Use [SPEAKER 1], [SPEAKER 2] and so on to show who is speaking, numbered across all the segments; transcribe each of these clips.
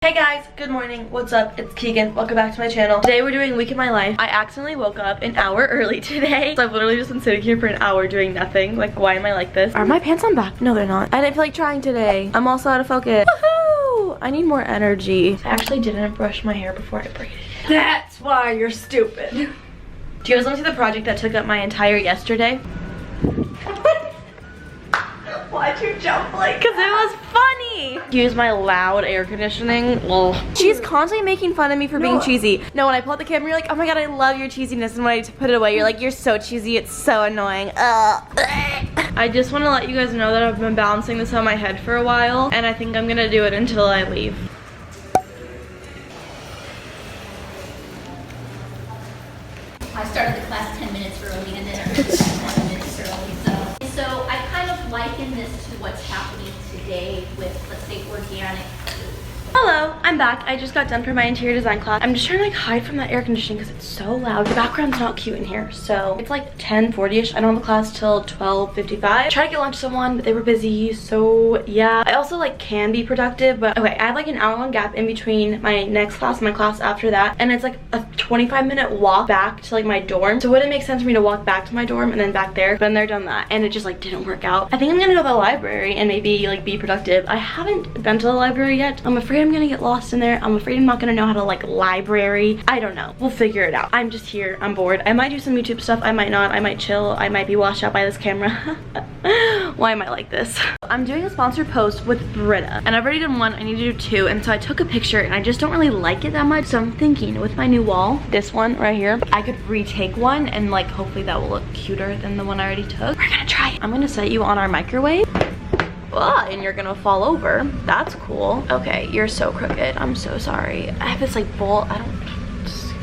[SPEAKER 1] Hey guys, good morning. What's up? It's Keegan. Welcome back to my channel. Today we're doing week in my life. I accidentally woke up an hour early today. So I've literally just been sitting here for an hour doing nothing. Like, why am I like this? Are my pants on back? No, they're not. I didn't feel like trying today. I'm also out of focus. Woohoo! I need more energy. I actually didn't brush my hair before I braided it. That's why you're stupid. Do you guys want to see the project that took up my entire yesterday? Why'd you jump like that? Because it was funny. Use my loud air conditioning. Ugh. She's constantly making fun of me for being cheesy. No, when I pull out the camera, you're like, oh my god, I love your cheesiness. And when I put it away, you're like, you're so cheesy, it's so annoying. I just want to let you guys know that I've been balancing this on my head for a while. And I think I'm going to do it until I leave.
[SPEAKER 2] I started the class 10 minutes early and then 20 minutes early. So I kind of liken this to what's happening today with, let's say, organic food.
[SPEAKER 1] Hello, I'm back. I just got done for my interior design class. I'm just trying to like hide from that air conditioning because it's so loud. The background's not cute in here. So it's like 10:40ish. I don't have a class till 12:55. Tried to get lunch with someone, but they were busy. So yeah, I also like can be productive, but okay, I have like an hour-long gap in between my next class and my class after that. And it's like a 25-minute walk back to like my dorm. So it wouldn't make sense for me to walk back to my dorm and then back there. But then they're done that. And it just like didn't work out. I think I'm gonna go to the library and maybe like be productive. I haven't been to the library yet. I'm afraid I'm gonna get lost in there. I'm afraid I'm not gonna know how to like library. I don't know. We'll figure it out. I'm just here. I'm bored. I might do some YouTube stuff. I might not. I might chill. I might be washed out by this camera. Why am I like this? I'm doing a sponsored post with Britta and I've already done one. I need to do two. And so I took a picture and I just don't really like it that much. So I'm thinking with my new wall, this one right here, I could retake one and like hopefully that will look cuter than the one I already took. We're gonna try it. I'm gonna set you on our microwave. Ah, and you're gonna fall over. That's cool. Okay, you're so crooked. I'm so sorry. I have this like bowl.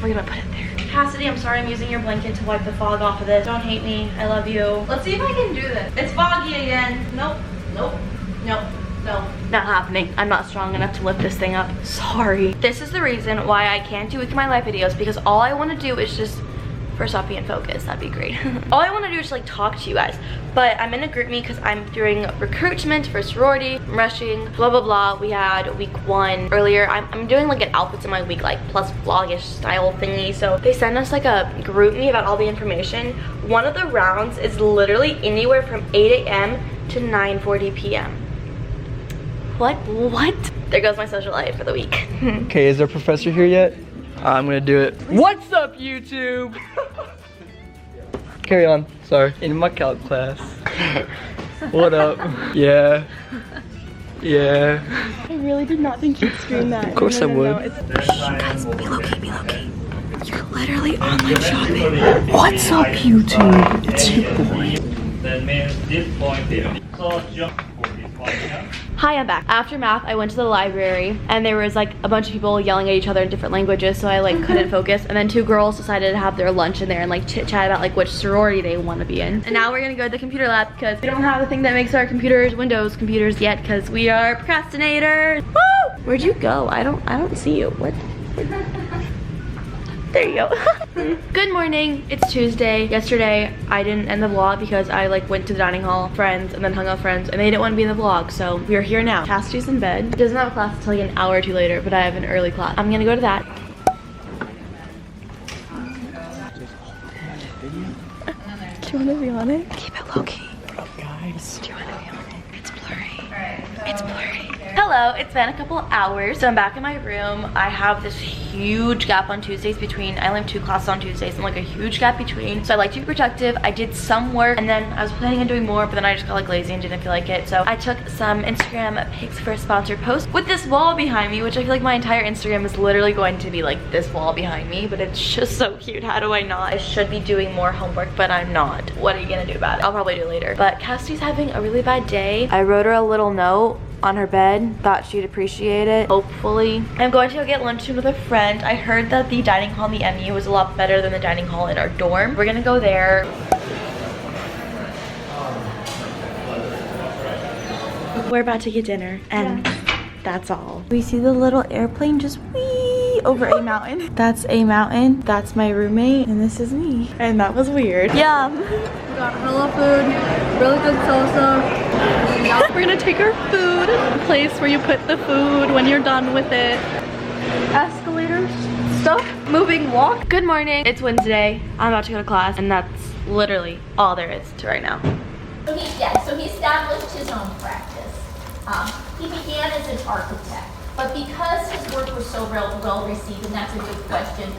[SPEAKER 1] We're gonna put it there. Cassidy, I'm sorry I'm using your blanket to wipe the fog off of this. Don't hate me. I love you. Let's see if I can do this. It's foggy again. Nope. Nope. Nope. No, not happening. I'm not strong enough to lift this thing up. Sorry. This is the reason why I can't do week in my life videos, because all I want to do is just first off be in focus. That'd be great. All I want to do is like talk to you guys, but I'm in a group me because I'm doing recruitment for sorority, rushing, blah blah blah. We had week 1 earlier. I'm doing like an outfits in my week like plus vlogish style thingy, so they send us like a group me about all the information. One of the rounds is literally anywhere from 8 a.m. to 9:40 p.m. What? There goes my social life for the week.
[SPEAKER 3] Okay, is there a professor here yet? I'm gonna do it. What's up, YouTube? Carry on. Sorry. In my calc class. What up? Yeah. Yeah.
[SPEAKER 1] I really did not think you'd scream that.
[SPEAKER 3] Of course I would.
[SPEAKER 1] Guys, be low-key, be low-key. You're literally online shopping.
[SPEAKER 3] What's up, YouTube? It's your boy.
[SPEAKER 4] That means this point here. So jump for this point here.
[SPEAKER 1] Hi, I'm back. After math, I went to the library and there was like a bunch of people yelling at each other in different languages, so I like couldn't focus. And then 2 girls decided to have their lunch in there and like chit chat about like which sorority they want to be in. And now we're gonna go to the computer lab because we don't have the thing that makes our computers Windows computers yet because we are procrastinators. Woo! Where'd you go? I don't see you. What? There you go. Good morning. It's Tuesday. Yesterday I didn't end the vlog because I like went to the dining hall, friends, and then hung out with friends, and they didn't want to be in the vlog, so we are here now. Cassidy's in bed. Doesn't have a class until like an hour or 2 later, but I have an early class. I'm gonna go to that. Do you want to be on it? Keep it low key.
[SPEAKER 3] What up, guys?
[SPEAKER 1] Do you want to be on it? It's blurry. It's blurry. Hello, it's been a couple hours. So I'm back in my room. I have this huge gap on Tuesdays between, I only have 2 classes on Tuesdays and like a huge gap between. So I like to be productive. I did some work and then I was planning on doing more, but then I just got like lazy and didn't feel like it. So I took some Instagram pics for a sponsored post with this wall behind me, which I feel like my entire Instagram is literally going to be like this wall behind me, but it's just so cute. How do I not? I should be doing more homework, but I'm not. What are you gonna do about it? I'll probably do it later. But Cassidy's having a really bad day. I wrote her a little note on her bed, thought she'd appreciate it, hopefully. I'm going to go get lunch with a friend. I heard that the dining hall in the MU was a lot better than the dining hall in our dorm. We're gonna go there. We're about to get dinner and that's all. We see the little airplane just wee over a mountain. That's a mountain. That's my roommate and this is me. And that was weird. Yum.
[SPEAKER 5] We got hella food, really good salsa. We're gonna take our food, the place where you put the food when you're done with it. Escalators, stuff, moving walk.
[SPEAKER 1] Good morning. It's Wednesday. I'm about to go to class, and that's literally all there is to right now.
[SPEAKER 2] So he established his own practice. He began as an architect, but because his work was so well received, and that's a good question,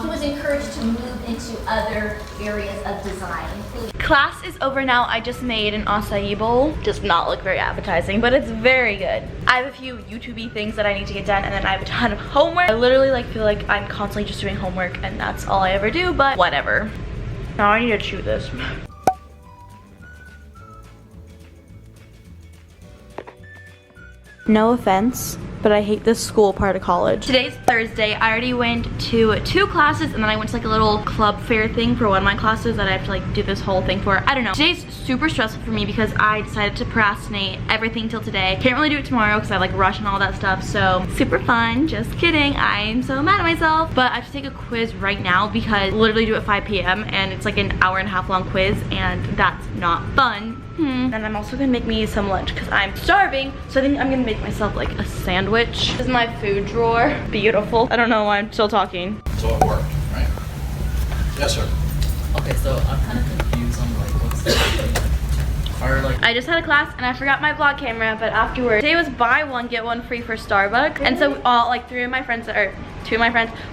[SPEAKER 2] he was encouraged to move into other areas of design, including...
[SPEAKER 1] Class is over now. I just made an acai bowl. Does not look very appetizing, but it's very good. I have a few YouTube-y things that I need to get done, and then I have a ton of homework. I literally feel like I'm constantly just doing homework, and that's all I ever do, but whatever. Now I need to chew this. No offense, but I hate this school part of college. Today's Thursday. I already went to 2 classes, and then I went to like a little club fair thing for one of my classes that I have to like do this whole thing for. I don't know. Today's super stressful for me because I decided to procrastinate everything till today. Can't really do it tomorrow because I like rush and all that stuff. So super fun. Just kidding. I'm so mad at myself. But I have to take a quiz right now because I literally do it at 5 p.m. and it's like an hour-and-a-half long quiz, and that's not fun. And I'm also gonna make me some lunch because I'm starving. So I think I'm gonna make myself like a sandwich. This is my food drawer. Beautiful. I don't know why I'm still talking.
[SPEAKER 6] So it worked, right? Yes, sir.
[SPEAKER 7] Okay, so I'm kind of confused on like what's the
[SPEAKER 1] I just had a class and I forgot my vlog camera, but afterwards, today was buy one get one free for Starbucks. And so all like 2 of my friends,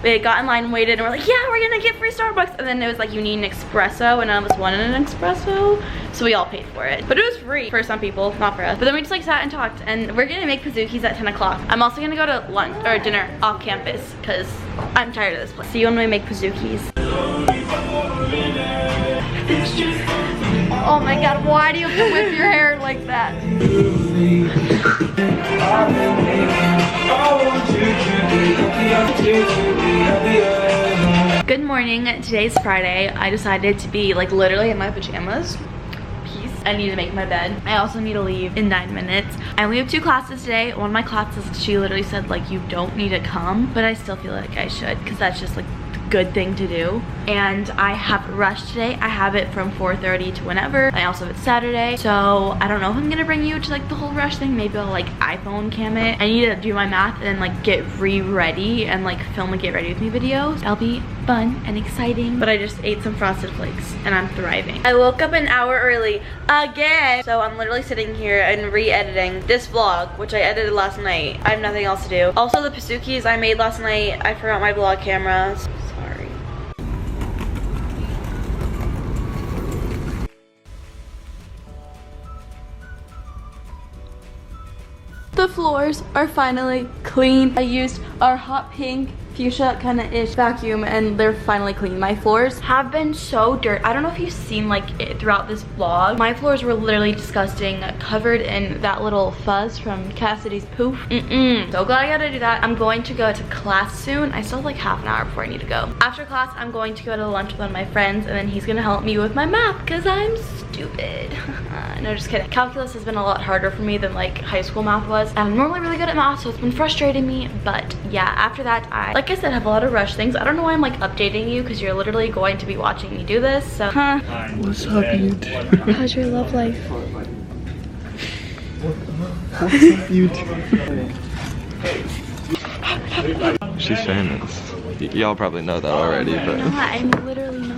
[SPEAKER 1] we got in line and waited, and we're like, yeah, we're gonna get free Starbucks. And then it was like, you need an espresso, and none of us wanted an espresso, so we all paid for it. But it was free for some people, not for us. But then we just like sat and talked, and we're gonna make pizookies at 10 o'clock. I'm also gonna go to lunch or dinner off campus because I'm tired of this place. See you when we make pizookies. Oh my god, why do you have to whip your hair like that? Good morning. Today's Friday. I decided to be like literally in my pajamas. Peace. I need to make my bed. I also need to leave in 9 minutes. I only have 2 classes today. One of my classes, she literally said like, you don't need to come, but I still feel like I should because that's just like good thing to do. And I have rush today. I have it from 4:30 to whenever. I also have it Saturday, so I don't know if I'm gonna bring you to like the whole rush thing. Maybe I'll like iPhone cam it. I need to do my math and then like get ready and like film a get ready with me video. That'll be fun and exciting. But I just ate some Frosted Flakes and I'm thriving. I woke up an hour early again, so I'm literally sitting here and re-editing this vlog, which I edited last night. I have nothing else to do. Also, the pizookies I made last night, I forgot my vlog camera. The floors are finally clean. I used our hot pink fuchsia kind of ish vacuum and they're finally clean. My floors have been so dirty. I don't know if you've seen like it throughout this vlog. My floors were literally disgusting, covered in that little fuzz from Cassidy's poof. So glad I gotta do that. I'm going to go to class soon. I still have like half an hour before I need to go. After class, I'm going to go to lunch with one of my friends, and then he's gonna help me with my math because I'm stupid. No, just kidding. Calculus has been a lot harder for me than like high school math was. I'm normally really good at math, so it's been frustrating me. But yeah, after that, I, like I said, have a lot of rush things. I don't know why I'm like updating you because you're literally going to be watching me do this. So,
[SPEAKER 3] What's up, YouTube?
[SPEAKER 1] How's your love life?
[SPEAKER 3] What's up, YouTube?
[SPEAKER 8] She's famous. Y'all probably know that already, but
[SPEAKER 1] I'm literally not.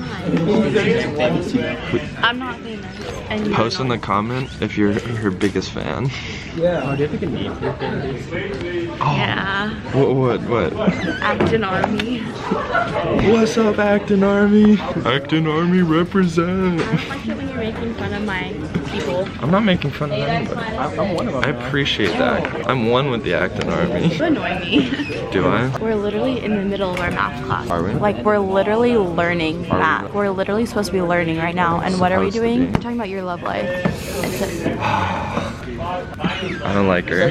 [SPEAKER 1] I'm not famous. And
[SPEAKER 8] post in the comment if you're her biggest fan.
[SPEAKER 3] Yeah. Oh, do you have like a name for your fan?
[SPEAKER 8] Oh,
[SPEAKER 1] yeah.
[SPEAKER 8] What?
[SPEAKER 1] Acton Army.
[SPEAKER 8] What's up, Acton Army? Acton Army represent.
[SPEAKER 1] I don't like it when you're making fun of my people.
[SPEAKER 8] I'm not making fun of anybody.
[SPEAKER 3] I'm one of them.
[SPEAKER 8] I appreciate that. I'm one with the Acton Army.
[SPEAKER 1] You annoy me.
[SPEAKER 8] Do I?
[SPEAKER 1] We're literally in the middle of our math class.
[SPEAKER 8] Are we?
[SPEAKER 1] Like, we're literally learning
[SPEAKER 8] Are we?
[SPEAKER 1] math. We're literally supposed to be learning right now. And what are we
[SPEAKER 8] Supposed to
[SPEAKER 1] doing?
[SPEAKER 8] be.
[SPEAKER 1] We're talking about your love life.
[SPEAKER 8] I don't like her.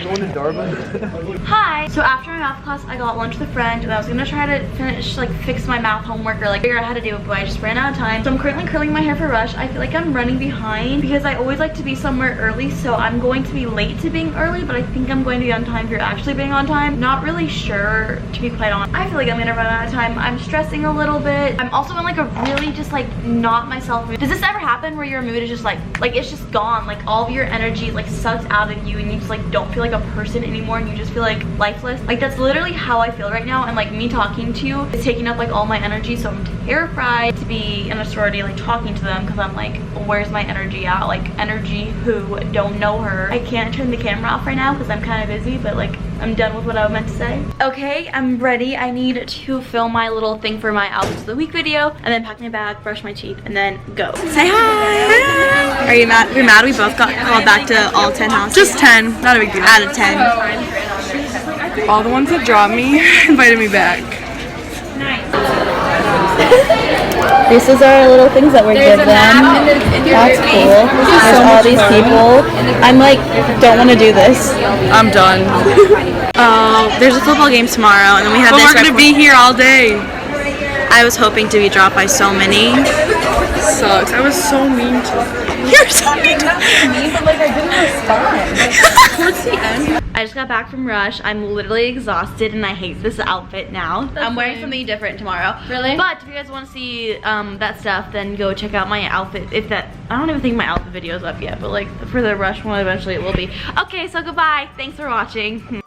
[SPEAKER 1] Hi. So after my math class, I got lunch with a friend, and I was gonna try to finish, like, fix my math homework or like figure out how to do it, but I just ran out of time. So I'm currently curling my hair for Rush. I feel like I'm running behind because I always like to be somewhere early, so I'm going to be late to being early, but I think I'm going to be on time for actually being on time. Not really sure, to be quite honest. I feel like I'm gonna run out of time. I'm stressing a little bit. I'm also in like a really just like not myself mood. Does this ever happen where your mood is just like it's just gone? Like all of your energy like sucks out of you and you just like don't feel like a person anymore and you just feel like lifeless? Like that's literally how I feel right now, and like me talking to you is taking up like all my energy, so I'm terrified to be in a sorority like talking to them because I'm like, where's my energy at? Like energy who? Don't know her. I can't turn the camera off right now because I'm kind of busy, but like I'm done with what I meant to say. Okay, I'm ready. I need to film my little thing for my outfits of the week video and then pack my bag, brush my teeth, and then go. Say hi! Are you mad? We're mad we both got called back to all 10 houses? Just 10, not a big deal. Out of 10.
[SPEAKER 9] All the ones that dropped me invited me back.
[SPEAKER 1] This is our little things that we're giving them. That's cool. There's all these people. I'm like, don't want to do this.
[SPEAKER 9] I'm done.
[SPEAKER 1] There's a football game tomorrow, and then we have
[SPEAKER 9] But
[SPEAKER 1] this.
[SPEAKER 9] we're gonna be here all day.
[SPEAKER 1] I was hoping to be dropped by so many.
[SPEAKER 9] Sucks. I was so mean to her.
[SPEAKER 1] You're so mean.
[SPEAKER 9] But like I didn't respond. Towards the end.
[SPEAKER 1] I just got back from Rush. I'm literally exhausted and I hate this outfit now. I'm wearing something different tomorrow.
[SPEAKER 5] Really?
[SPEAKER 1] But if you guys want to see that stuff, then go check out my outfit. I don't even think my outfit video is up yet, but like for the Rush one, eventually it will be. Okay, so goodbye. Thanks for watching.